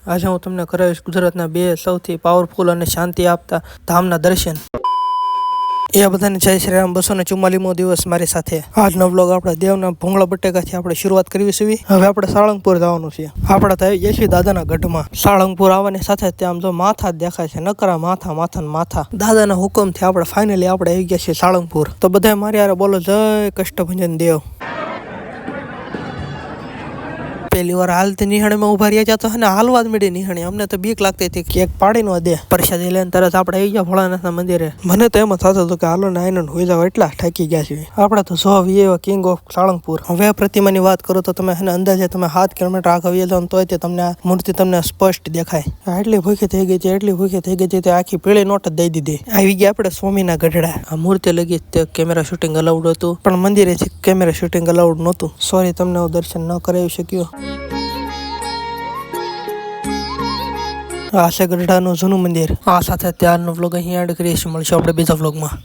આજે હું તમને કરાવીશ ગુજરાતના બે સૌથી પાવરફુલ અને શાંતિ આપતા ધામના દર્શન. એ બધાને જય શ્રી રામ. 244મો દિવસ મારી સાથે. આજનો વ્લોગ આપણા દેવના ભૂંગળા બટેકાથી આપણે શરૂઆત કરવી છે. હવે આપણે સાળંગપુર જવાનું છે. આપણે તો આવી જઈશું દાદાના ગઢમાં. સાળંગપુર આવવાની સાથે ત્યાં જો માથા જ દેખાય છે, નકરા માથા માથા ને માથા. દાદાના હુકમથી આપણે ફાઇનલી આપણે આવી ગયા છીએ સાળંગપુર. તો બધા મારી હારે બોલો જય કષ્ટભંજન દેવ. પહેલી વાર હાલતી નિહાણીમાં ઉભા રહ્યા જતો ને હાલવા જ મળી નિહાણી. અમને તો બીક લાગતી હતી કે એક પાડી નો દે. પ્રસાદી લઈને તરત આપણે આવી ગયા ભોળાનાથના મંદિરે. મને તો એમ થતું હતું કે હાલો ને આઈને હોઈ જાવ, એટલા થાકી ગયા છે આપણે તો. જો એવા કિંગ ઓફ સાળંગપુર. હવે પ્રતિમાની વાત કરો તો તમે એને અંદાજે તમે 7 કિલોમીટર આગળ જાવ તોય તે તમને આ મૂર્તિ તમને સ્પષ્ટ દેખાય. એટલી ભૂખી થઈ ગઈ છે, એટલી ભૂખી થઈ ગઈ છે તે આખી પીળી નોટ જ દઈ દીધી. આવી ગયા આપણે સ્વામીના ગઢડા. આ મૂર્તિ લગી તે કેમેરા શૂટિંગ અલાઉડ હતું, પણ મંદિરેથી કેમેરા શૂટિંગ અલાઉડ નહોતું. સોરી, તમને હું દર્શન ન કરાવી શક્યો. આ છે ગઢડાનું જૂનું મંદિર. આ સાથે ત્યારનો વ્લોગ અહીં એડ કરીશું. મળશું આપણે બીજા વ્લોગમાં.